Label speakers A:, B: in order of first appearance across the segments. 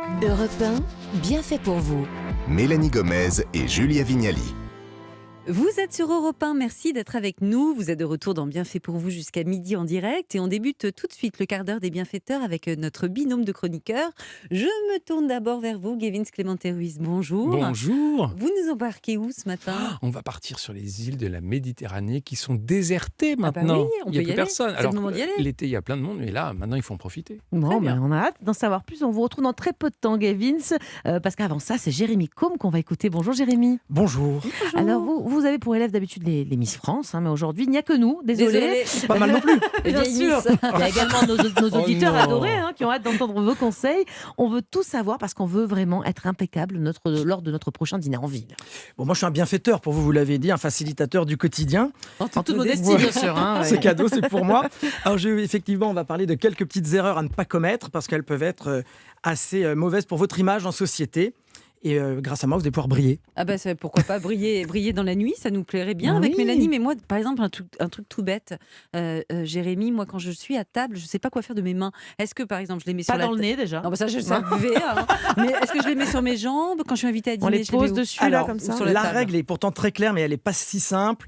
A: Europe 1, bien fait pour vous.
B: Mélanie Gomez et Julia Vignali.
C: Vous êtes sur Europe 1, merci d'être avec nous. Vous êtes de retour dans Bien fait pour vous jusqu'à midi en direct. Et on débute tout de suite le quart d'heure des bienfaiteurs avec notre binôme de chroniqueurs. Je me tourne d'abord vers vous, Gavin Clémenté-Ruiz. Bonjour.
D: Bonjour.
C: Vous nous embarquez où ce matin ?
D: On va partir sur les îles de la Méditerranée qui sont désertées maintenant.
C: oui, on
D: il n'y a
C: peut y
D: plus
C: aller.
D: personne.
C: C'est le
D: Alors,
C: moment d'y aller.
D: l'été, il y a plein de monde, mais là, maintenant, il faut en profiter.
E: Bon,
C: bien.
E: on a hâte d'en savoir plus. On vous retrouve dans très peu de temps, Gavin, parce qu'avant ça, c'est Jérémy Combe qu'on va écouter. Bonjour Jérémy.
F: Bonjour.
E: Alors, vous avez pour élève d'habitude les Miss France, mais aujourd'hui, il n'y a que nous. Désolé.
F: Pas mal non plus.
E: Bien
C: Vieille
E: sûr.
C: Miss.
E: Il y a également nos auditeurs
D: non.
E: adorés qui ont hâte d'entendre vos conseils. On veut tout savoir parce qu'on veut vraiment être impeccable lors de notre prochain dîner en ville.
F: Bon, moi, je suis un bienfaiteur pour vous, vous l'avez dit, un facilitateur du quotidien.
C: En
E: En toute modestie, bien sûr.
F: C'est cadeau, c'est pour moi. Alors, effectivement, on va parler de quelques petites erreurs à ne pas commettre parce qu'elles peuvent être assez mauvaises pour votre image en société. Et grâce à moi, vous allez pouvoir briller.
C: Ah bah pourquoi pas briller dans la nuit, ça nous plairait bien
E: Ah
C: avec
E: oui.
C: Mélanie. Mais moi, par exemple, un truc tout bête, Jérémy, moi quand je suis à table, je sais pas quoi faire de mes mains. Est-ce que par exemple je les mets
E: Pas
C: sur la
E: dans le nez déjà.
C: Non, bah ça je savais. Mais est-ce que je les mets sur mes jambes quand je suis invitée à dîner?
E: On les
C: je mets
E: pose
C: où
E: dessus,
F: Alors,
E: là, comme ça.
C: sur la
F: la
C: table.
F: règle est pourtant très claire, mais elle n'est pas si simple.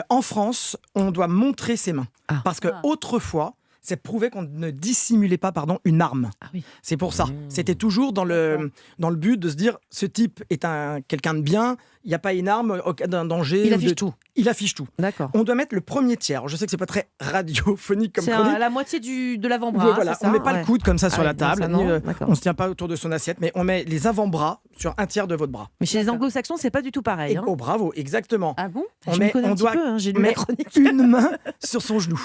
F: En France, on doit montrer ses mains.
E: Ah.
F: Parce qu'autrefois, c'est prouvé qu'on ne dissimulait pas une arme.
E: Ah oui.
F: C'est pour ça. C'était toujours dans le but de se dire, ce type est quelqu'un de bien, il n'y a pas une arme, au cas d'un danger.
E: Il
F: ou
E: affiche
F: de-
E: tout.
F: Il affiche tout.
E: D'accord.
F: On doit mettre le premier tiers. Je sais que c'est pas très radiophonique comme
E: C'est
F: chronique.
E: la moitié de l'avant-bras.
F: Oui, voilà.
E: c'est ça,
F: On met pas
E: ouais.
F: le coude comme ça sur
E: Ah
F: la
E: oui,
F: table.
E: ça, non.
F: ni,
E: D'accord.
F: on se tient pas autour de son assiette, mais on met les avant-bras sur un tiers de votre bras.
E: Mais chez les anglo-saxons, c'est pas du tout pareil.
F: Et, oh, bravo, exactement.
C: Ah bon?
F: On
E: Je m'y connais un
F: on
E: petit
F: doit
E: peu, j'ai lu la
F: mettre
E: chronique.
F: une main sur son genou.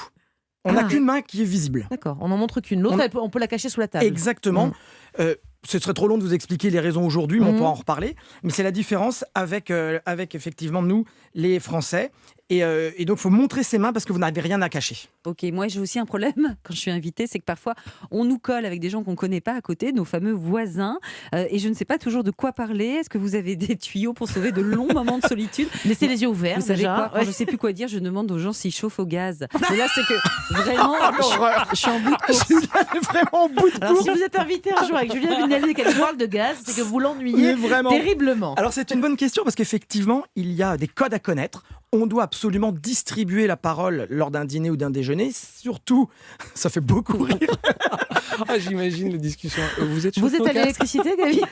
F: On n'a
E: Ah.
F: qu'une main qui est visible.
E: D'accord, on n'en montre qu'une. L'autre, on peut la cacher sous la table.
F: Exactement. Ce serait trop long de vous expliquer les raisons aujourd'hui, mais on
E: Mhm.
F: pourra en reparler. Mais c'est la différence avec effectivement nous, les Français. Et donc, il faut montrer ses mains parce que vous n'avez rien à cacher.
C: Ok, moi j'ai aussi un problème quand je suis invitée, c'est que parfois on nous colle avec des gens qu'on ne connaît pas à côté, nos fameux voisins, et je ne sais pas toujours de quoi parler. Est-ce que vous avez des tuyaux pour sauver de longs moments de solitude?
E: Laissez les yeux ouverts.
C: Vous savez
E: déjà.
C: quoi, quand
E: Ouais.
C: je ne sais plus quoi dire, je demande aux gens s'ils chauffent au gaz. Mais là, c'est que vraiment, je suis en bout de course.
F: Julia est vraiment au bout de
E: Alors,
F: course.
E: si vous êtes invité un jour avec Julia Vignali et qu'elle parle de gaz, c'est que vous
F: Oui,
E: l'ennuyez
F: vraiment.
E: terriblement.
F: Alors c'est une bonne question parce qu'effectivement, il y a des codes à connaître. On doit absolument distribuer la parole lors d'un dîner ou d'un déjeuner. Surtout, ça fait beaucoup rire,
D: Ah, j'imagine la discussion. Vous êtes
E: Vous
D: chauffé
E: êtes
D: au
E: à
D: gaz
E: l'électricité, David?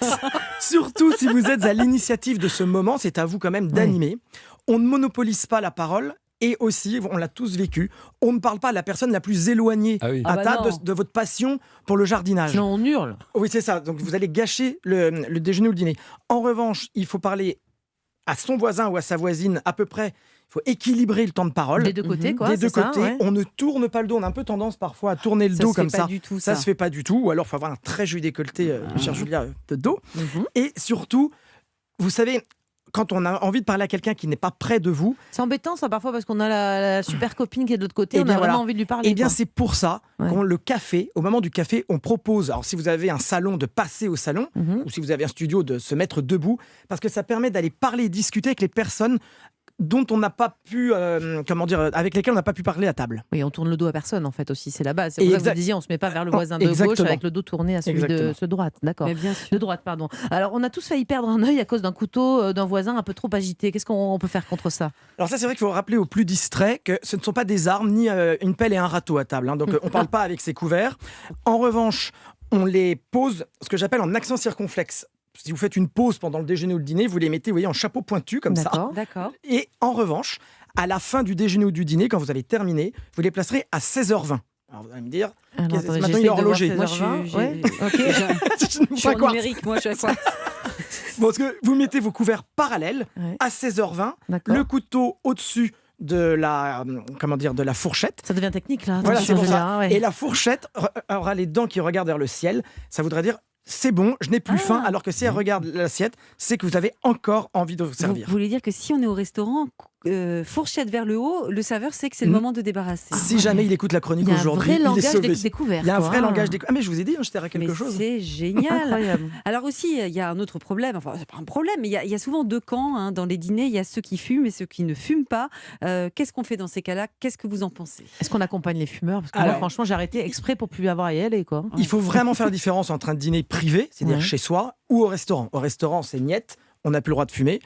F: surtout si vous êtes à l'initiative de ce moment, c'est à vous quand même d'animer. On ne monopolise pas la parole. Et aussi, on l'a tous vécu, on ne parle pas à la personne la plus éloignée
D: Ah oui.
C: Ah
F: à
C: bah
F: table
C: non.
F: de votre passion pour le jardinage.
E: Sinon, on hurle.
F: Oui, c'est ça. Donc vous allez gâcher le déjeuner ou le dîner. En revanche, il faut parler à son voisin ou à sa voisine à peu près. Il faut équilibrer le temps de parole.
E: Des deux côtés, quoi.
F: Des deux
E: c'est ça,
F: côtés,
E: ouais.
F: on ne tourne pas le dos. On a un peu tendance parfois à tourner le
C: Ça
F: dos
C: se fait
F: comme
C: pas
F: ça.
C: du tout,
F: Ça
C: ça.
F: se fait pas du tout. Ou alors, il faut avoir un très joli décolleté, chère Julia, de dos.
C: Mhm.
F: Et surtout, vous savez, quand on a envie de parler à quelqu'un qui n'est pas près de vous,
E: C'est embêtant, ça, parfois, parce qu'on a la super copine qui est de l'autre côté.
F: Eh
E: On
F: bien,
E: a vraiment
F: voilà.
E: envie de lui parler.
F: eh bien,
E: quoi.
F: c'est pour ça
E: Ouais.
F: qu'au café, au moment du café, on propose, alors si vous avez un salon, de passer au salon,
E: Mhm.
F: ou si vous avez un studio, de se mettre debout, parce que ça permet d'aller parler et discuter avec les personnes dont on n'a pas pu, avec lesquelles on n'a pas pu parler à table.
E: Oui, on tourne le dos à personne, en fait, aussi. C'est la base. C'est pour ça que vous
F: Exact-
E: disiez, on se met pas vers le voisin de gauche
F: Exactement.
E: avec le dos tourné à celui de
F: Exactement.
E: ce droite. D'accord.
C: Mais bien sûr.
E: De droite, pardon. Alors, on a tous failli perdre un œil à cause d'un couteau d'un voisin un peu trop agité. Qu'est-ce qu'on peut faire contre ça?
F: Alors ça, c'est vrai qu'il faut rappeler aux plus distraits que ce ne sont pas des armes, ni une pelle et un râteau à table. Donc on ne parle pas avec ses couverts. En revanche, on les pose, ce que j'appelle en accent circonflexe. Si vous faites une pause pendant le déjeuner ou le dîner, vous les mettez, vous voyez, en chapeau pointu comme ça.
E: D'accord.
C: D'accord.
F: Et en revanche, à la fin du déjeuner ou du dîner, quand vous avez terminé, vous les placerez à 16h20. Alors vous allez me dire,
E: Alors,
F: Qu'est-ce-
E: attendez,
F: maintenant,
E: j'essaye
F: il est
E: de voir
F: horloger.
E: 16h20.
C: Moi, je suis-
E: Ouais, ok.
C: Je suis
F: pas
C: en
F: quoi.
C: numérique, moi, je suis à quoi?
F: Bon, parce que vous mettez vos couverts parallèles
E: Ouais.
F: à 16h20,
E: D'accord.
F: le couteau au-dessus de la fourchette.
E: Ça devient technique, là.
F: Voilà,
E: Attention,
F: c'est pour ça.
E: Julia, ouais.
F: Et la fourchette aura les dents qui regardent vers le ciel. Ça voudrait dire c'est bon, je n'ai plus faim. Alors que si elle regarde l'assiette, c'est que vous avez encore envie de vous
C: Vous
F: servir.
C: voulez dire que si on est au restaurant, fourchette vers le haut, le serveur sait que c'est le moment de débarrasser.
F: Si jamais il écoute la chronique
E: Il y a un
F: aujourd'hui,
E: vrai
F: il est
E: langage
F: sauvé.
E: découvert.
F: Il y a un
E: quoi,
F: vrai
E: hein.
F: langage découvert. Ah mais je vous ai dit, je t'ai quelque
C: Mais
F: chose.
C: c'est génial.
E: Incroyable.
C: Alors aussi, il y a un autre problème. Enfin, c'est pas un problème, mais il y a souvent deux camps hein, dans les dîners. Il y a ceux qui fument et ceux qui ne fument pas. Qu'est-ce qu'on fait dans ces cas-là? Qu'est-ce que vous en pensez?
E: Est-ce qu'on accompagne les fumeurs? Parce que moi,
F: Alors-
E: franchement, j'ai arrêté exprès pour plus avoir à y aller, quoi.
F: Il faut vraiment faire la différence entre un dîner privé, c'est-à-dire
E: Ouais.
F: chez soi, ou au restaurant. Au restaurant, c'est niette, on n'a plus le droit de fumer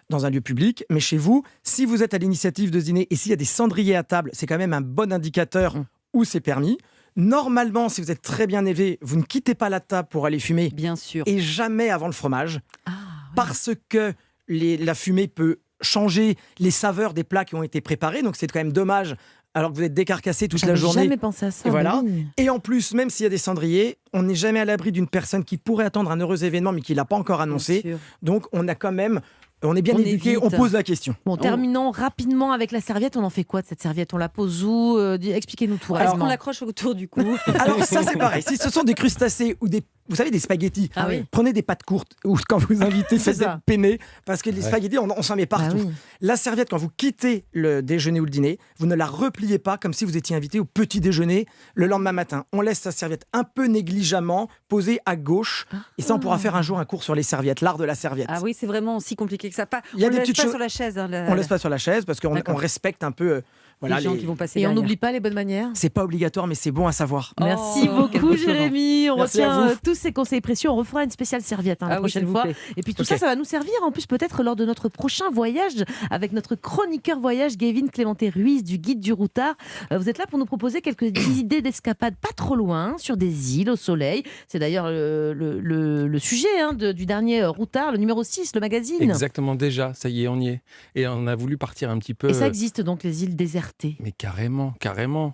F: dans un lieu public. Mais chez vous, si vous êtes à l'initiative de ce dîner et s'il y a des cendriers à table, c'est quand même un bon indicateur où c'est permis. Normalement, si vous êtes très bien élevé, vous ne quittez pas la table pour aller fumer
C: Bien sûr.
F: et jamais avant le fromage.
C: Ah,
F: Parce que la fumée peut changer les saveurs des plats qui ont été préparés. Donc c'est quand même dommage, alors que vous êtes décarcassé toute la
E: J'avais
F: journée.
E: jamais pensé à ça.
F: Et voilà.
E: mais oui.
F: Et en plus, même s'il y a des cendriers, on n'est jamais à l'abri d'une personne qui pourrait attendre un heureux événement, mais qui ne l'a pas encore
C: bien
F: annoncé.
C: sûr.
F: Donc on a quand même, on est bien
C: On
F: éduqué,
C: évite.
F: on pose la question.
E: Bon, terminons rapidement avec la serviette. On en fait quoi de cette serviette? On la pose où? Expliquez-nous tout
C: Est-ce
E: rapidement.
C: qu'on l'accroche autour du cou?
F: Alors ça c'est pareil, si ce sont des crustacés ou des, vous savez, des spaghettis,
C: Ah oui.
F: prenez des pâtes courtes ou quand vous invitez, faites des
E: ça.
F: penne, parce que les spaghettis, on s'en met partout.
E: Ah oui.
F: La serviette, quand vous quittez le déjeuner ou le dîner, vous ne la repliez pas comme si vous étiez invité au petit déjeuner le lendemain matin. On laisse sa serviette un peu négligemment posée à gauche. Et ça, on pourra faire un jour un cours sur les serviettes, l'art de la serviette.
C: Ah oui, c'est vraiment aussi compliqué que ça. Pas,
F: Il y a
C: on
F: des
C: ne laisse
F: petites
C: pas
F: choses-
C: sur la chaise. Hein,
F: On laisse pas sur la chaise parce qu'on
C: D'accord.
F: on respecte un peu voilà,
C: les gens
F: les-
C: qui vont passer
E: Et on
C: derrière.
E: n'oublie pas les bonnes manières.
F: C'est pas obligatoire, mais c'est bon à savoir.
E: Merci
C: Oh, quel
E: beaucoup
C: beau slogan.
E: Jérémy, on
F: Merci à
E: retient
F: vous.
E: tous ces conseils précieux, on refera une spéciale serviette la
C: Ah oui,
E: prochaine
C: s'il vous
E: fois.
C: plaît.
E: Et puis tout
F: Ok.
E: ça va nous servir en plus peut-être lors de notre prochain voyage avec notre chroniqueur voyage Gavin Clémenté Ruiz du Guide du Routard. Vous êtes là pour nous proposer quelques idées d'escapade pas trop loin, sur des îles au soleil. C'est d'ailleurs le sujet du dernier Routard, le numéro 6, le magazine.
D: Exactement, déjà, ça y est, on y est. Et on a voulu partir un petit peu.
E: Et ça existe donc les îles désertées.
D: Mais carrément, carrément.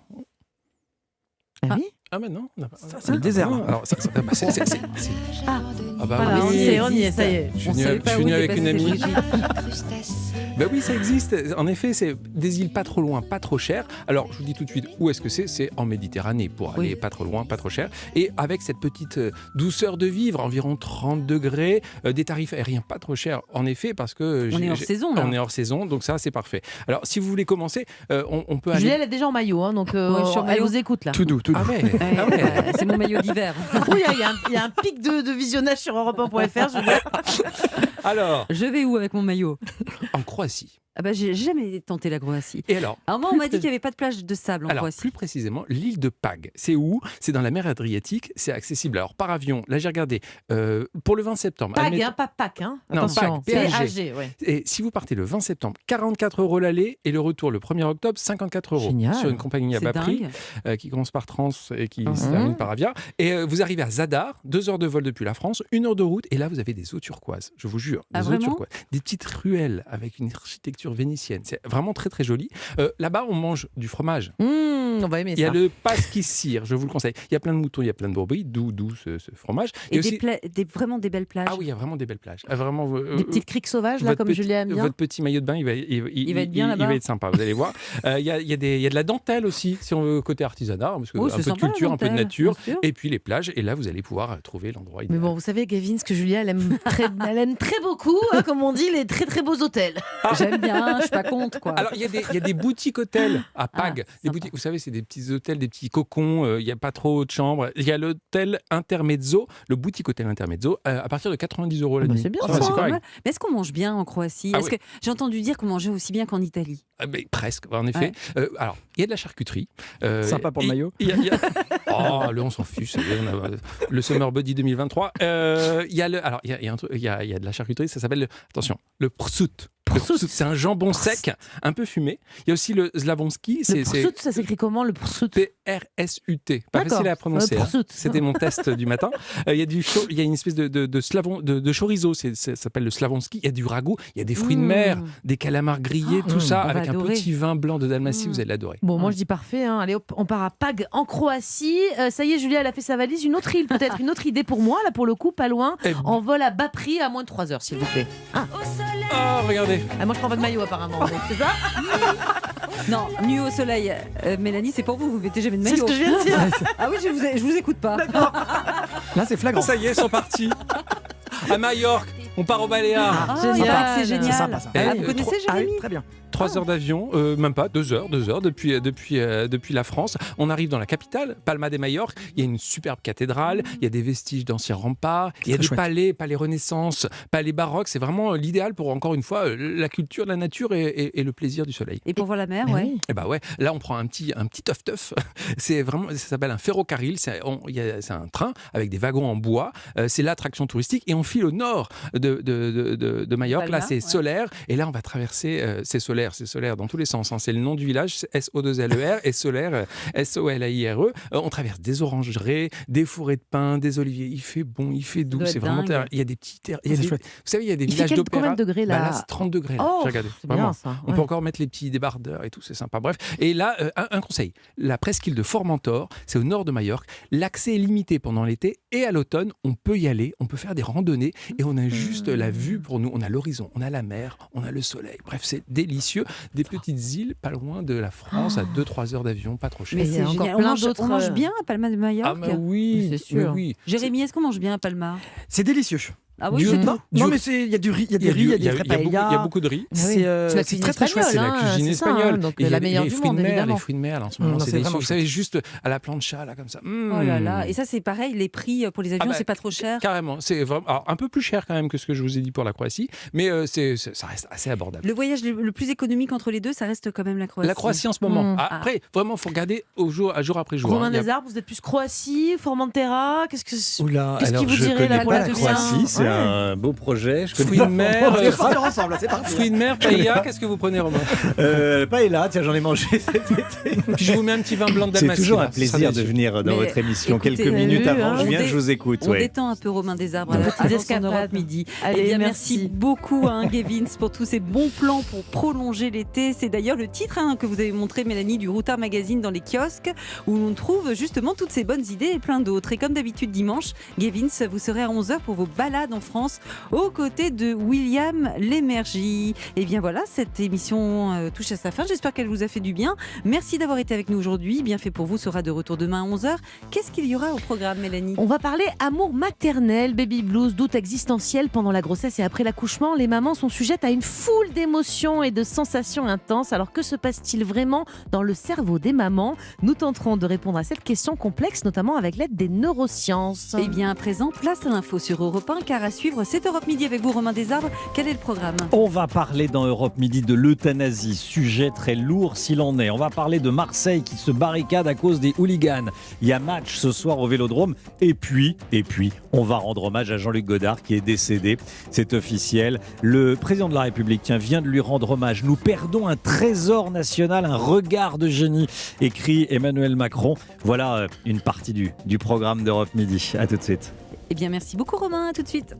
E: Ah oui.
D: Ah, mais non.
F: Ça, c'est le désert.
D: Non, alors, bah, c'est-
E: Ah.
D: Ah bah
E: Voilà,
D: oui.
E: on y est, on y est, ça y est.
D: Je suis
C: On
D: venu,
C: savait
D: je
C: pas
D: suis
C: où
D: venu
C: il
D: avec
C: est
D: une
C: passé,
D: amie.
C: Brigitte.
D: Ben oui, ça existe. En effet, c'est des îles pas trop loin, pas trop chères. Alors, je vous dis tout de suite où est-ce que c'est. C'est en Méditerranée pour aller pas trop loin, pas trop cher. Et avec cette petite douceur de vivre, environ 30 degrés, des tarifs aériens pas trop chers, en effet, parce que
C: On est hors saison, là.
D: On est hors saison, donc ça, c'est parfait. Alors, si vous voulez commencer, on peut
E: Julie,
D: aller.
E: elle est déjà en maillot, donc
C: Ouais, je suis en
E: elle
C: maillot.
E: vous écoute là.
F: Tout doux, tout doux.
D: Ah ouais,
C: Ouais,
D: ah ouais.
C: c'est mon maillot d'hiver.
E: Oui, il y a un pic de visionnage sur Europe1.fr. Julie.
D: Alors,
C: Je vais où avec mon maillot?
D: en Croatie.
C: Ah bah, j'ai jamais tenté la Croatie.
D: Et alors,
C: Alors moi, on m'a dit qu'il n'y avait pas de plage de sable en
D: Alors,
C: Croatie.
D: plus précisément, l'île de Pag. C'est où? C'est dans la mer Adriatique. C'est accessible. Alors, par avion, là, j'ai regardé. Pour le 20 septembre.
E: Pag,
D: admettons-
E: pas Pâques, hein.
D: Non,
E: Attention,
D: Pâques, PAG.
E: PAG, ouais.
D: Et si vous partez le 20 septembre, 44 € l'aller et le retour le 1er octobre, 54 €
E: Génial.
D: sur une compagnie à
C: C'est
D: bas prix
C: dingue.
D: qui commence par Trans et qui se
E: Mhm.
D: termine par Avia. Et vous arrivez à Zadar, 2 heures de vol depuis la France, 1 heure de route, et là vous avez des eaux turquoises, je vous jure,
C: Ah,
D: des eaux
C: vraiment
D: turquoises, des petites ruelles avec une architecture vénitienne. C'est vraiment très très joli. Là-bas, on mange du fromage.
E: On va aimer
D: Il y a
E: ça.
D: le pastis-cire, je vous le conseille. Il y a plein de moutons, il y a plein de brebis, d'où ce fromage.
C: Et
D: aussi...
C: vraiment des belles plages.
D: Ah oui, il y a vraiment des belles plages. Vraiment,
E: Des petites criques sauvages, là,
D: votre
E: comme
D: petit-
E: Julie aime bien.
D: Votre petit maillot de bain, il va
C: être bien là-bas.
D: Il va être sympa, vous allez voir. Il y a de la dentelle aussi, si on veut côté artisanat, parce que
C: Oh,
D: un
C: c'est
D: peu de
C: sympa, la
D: culture, un peu de
C: dentelle,
D: nature,
C: bien sûr.
D: et puis les plages. Et là, vous allez pouvoir trouver l'endroit
E: Mais
D: idéal.
E: bon, vous savez, Gavin, ce que Julia, elle aime très beaucoup, comme on dit, les très très beaux hôtels.
C: J'aime bien, je suis pas contre quoi.
D: Alors, il y a des boutiques hôtels à Pag. Des
C: sympa.
D: boutiques, vous savez, c'est des petits hôtels, des petits cocons. Il n'y a pas trop de chambres. Il y a l'hôtel Intermezzo, le boutique hôtel Intermezzo, à partir de 90 € la
E: Ah bah,
D: nuit.
E: c'est bien,
D: Ah,
E: ça.
D: c'est
C: Pas
D: correct.
C: mal. Mais est-ce qu'on mange bien en Croatie?
D: Ah
C: Est-ce
D: oui.
C: que j'ai entendu dire qu'on mangeait aussi bien qu'en Italie?
D: Mais presque, en effet. Alors, il y a de la charcuterie.
F: Sympa pour le maillot.
D: Oh, on s'en fiche. ça y est, on a le Summer Body 2023. Il y a un truc, il y a de la charcuterie. Ça s'appelle, attention, le prosciutto. Le prosciutto, c'est un jambon sec, un peu fumé. Il y a aussi le slavonski.
E: Le prosciutto, ça s'écrit comment, le prosciutto?
D: PRSUT. Pas
E: D'accord.
D: facile à prononcer.
E: Le
D: hein.
E: prosciutto.
D: C'était mon test du matin. Il y a une espèce de chorizo. Ça s'appelle le slavonski. Il y a du ragoût. Il y a des fruits de mer, des calamars grillés, tout ça,
C: on
D: avec
C: va
D: un
C: adorer.
D: petit vin blanc de Dalmatie. Vous allez l'adorer.
E: Bon, moi je dis parfait. Hein. Allez, hop, on part à Pag en Croatie. Ça y est, Julia, elle a fait sa valise. Une autre île, peut-être une autre idée pour moi, là pour le coup, pas loin.
D: Eh,
E: En vol à bas prix, à moins de 3 heures, s'il vous plaît.
D: Oh, regardez.
E: Ah, moi je prends pas de maillot apparemment. donc c'est ça?
C: Non, nu au soleil. Mélanie, c'est pour vous, vous mettez jamais de
E: C'est
C: maillot.
E: ce que je viens de dire.
C: Ah oui, je vous écoute pas.
F: Là, c'est flagrant.
D: Ça y est, ils sont partis. À Majorque. On part au Baléares.
C: Ah,
E: Génial.
C: il paraît que c'est
F: C'est
C: génial.
F: sympa ça.
C: Ah, vous connaissez,
F: Ah oui,
C: Jérémy?
F: très bien.
D: 3 heures d'avion, même pas, 2 heures depuis la France. On arrive dans la capitale, Palma de Majorque. Il y a une superbe cathédrale, il y a des vestiges d'anciens remparts, il y a
F: Très
D: des
F: chouette.
D: palais Renaissance, palais baroques. C'est vraiment l'idéal pour, encore une fois, la culture, la nature et le plaisir du soleil.
C: Et pour voir la mer,
E: Ah
C: ouais.
E: oui.
D: Et bah ouais, là on prend un petit teuf-teuf. C'est vraiment, ça s'appelle un ferrocarril. C'est un train avec des wagons en bois. C'est l'attraction touristique et on file au nord de Majorque.
C: Palma,
D: Là c'est
C: ouais.
D: solaire et là on va traverser. C'est solaire dans tous les sens. Hein. C'est le nom du village, c'est SO2LER et solaire SOLAIRE. On traverse des orangeries, des fourrés de pin, des oliviers. Il fait bon, il fait doux.
C: doit
D: C'est
C: être
D: vraiment.
C: dingue.
D: Il y a des petits terres.
F: C'est chouette.
D: Vous savez, il y a des
E: Il fait
D: villages d'opéra.
E: combien de degrés là,
D: Là c'est 30 degrés. Là.
E: Oh,
D: J'ai regardé.
E: c'est
D: Vraiment.
E: bien ça.
D: On
E: ouais.
D: peut encore mettre les petits débardeurs et tout, c'est sympa. Bref. Et là, un conseil. La presqu'île de Formentor, c'est au nord de Majorque. L'accès est limité pendant l'été et à l'automne, on peut y aller, on peut faire des randonnées et on a juste la vue pour nous. On a l'horizon, on a la mer, on a le soleil. Bref, c'est délicieux. Des petites îles pas loin de la France, à 2-3 heures d'avion, pas trop cher.
C: Mais
E: il y
C: c'est
E: a encore
C: génial.
E: plein
C: On
E: d'autres,
C: mange bien à Palma de
D: Ah,
C: Majorque.
D: mais oui,
E: C'est sûr.
D: mais oui.
C: Jérémy, est-ce qu'on mange bien à Palma?
F: C'est délicieux.
C: Ah oui,
D: Du-
C: c'est
D: Non,
C: tout.
F: Non, mais il y a du riz, il y a des riz, il y a des vrais
D: il y a
F: paellas.
D: beaucoup de riz.
E: Ah oui.
F: C'est
E: la
F: c'est
E: cuisine
F: très très chouette.
E: espagnole,
D: C'est la
E: hein,
D: cuisine
E: c'est ça,
D: espagnole.
E: hein, donc
D: Et il y a
E: la
D: les
E: meilleure du
D: fruits de
E: monde,
D: mer,
E: évidemment.
D: les fruits de mer, là, en ce moment,
F: Non,
D: c'est
F: c'est
D: délicieux.
F: vraiment
D: Vous savez, juste à la plancha, là, comme ça.
C: Oh là là. Et ça, c'est pareil, les prix pour les avions,
D: Ah bah,
C: c'est pas trop cher?
D: Carrément. C'est vraiment alors, un peu plus cher quand même que ce que je vous ai dit pour la Croatie, mais ça reste assez abordable.
C: Le voyage le plus économique entre les deux, ça reste quand même la Croatie.
D: La Croatie en ce moment.
E: Mmh.
D: Après, vraiment, il faut regarder jour après jour.
E: Romain
D: Il y a-
E: des Arbres, vous êtes plus Croatie, Formentera, qu'est-ce que
F: Oula.
E: Qu'est-ce
G: Alors,
E: qui vous
G: je
E: dirait là
G: connais
E: pour
G: pas
E: la
G: la
E: tenue, hein
G: Croatie, c'est
E: Ouais.
G: un beau projet. Je connais
D: Fruits de mer,
F: On va partir ensemble, là, c'est parti.
D: fruits de mer, paella, qu'est-ce que vous prenez, Romain?
G: paella, tiens, j'en ai mangé cet été.
D: Puis je vous mets un petit vin blanc de
G: C'est
D: Dalmatie.
G: toujours
D: là,
G: un
D: ce sera
G: plaisir de
D: délicieux.
G: venir dans
C: Mais
G: votre émission
C: écoutez,
G: quelques minutes
E: vu,
G: avant.
E: hein,
G: Julien,
C: on
G: je vous écoute.
C: On
G: Ouais.
C: détend un peu Romain des Arbres
E: Une
C: avant
E: petite
C: son
E: escapade.
C: Europe Midi.
E: Allez,
C: Eh bien,
E: merci.
C: merci beaucoup, Gavin, pour tous ces bons plans pour prolonger l'été. C'est d'ailleurs le titre que vous avez montré, Mélanie, du Routard Magazine dans les kiosques, où on trouve justement toutes ces bonnes idées et plein d'autres. Et comme d'habitude, dimanche, Gavin, vous serez à 11h pour vos balades en France, aux côtés de William Lémergie. Et bien voilà, cette émission touche à sa fin. J'espère qu'elle vous a fait du bien. Merci d'avoir été avec nous aujourd'hui. Bien fait pour vous sera de retour demain à 11h. Qu'est-ce qu'il y aura au programme, Mélanie?
E: On va parler amour maternel, baby blues, doute existentiel pendant la grossesse et après l'accouchement. Les mamans sont sujettes à une foule d'émotions et de sensations intenses. Alors que se passe-t-il vraiment dans le cerveau des mamans? Nous tenterons de répondre à cette question complexe, notamment avec l'aide des neurosciences.
C: Eh bien, à présent, place à l'info sur Europe 1, car à suivre, c'est Europe Midi avec vous, Romain Desarbres. Quel est le programme?
H: On va parler dans Europe Midi de l'euthanasie, sujet très lourd s'il en est. On va parler de Marseille qui se barricade à cause des hooligans. Il y a match ce soir au Vélodrome. Et puis, on va rendre hommage à Jean-Luc Godard qui est décédé. C'est officiel. Le président de la République vient de lui rendre hommage. Nous perdons un trésor national, un regard de génie, écrit Emmanuel Macron. Voilà une partie du programme d'Europe Midi. À tout de suite.
C: Eh bien, merci beaucoup, Romain. À tout de suite.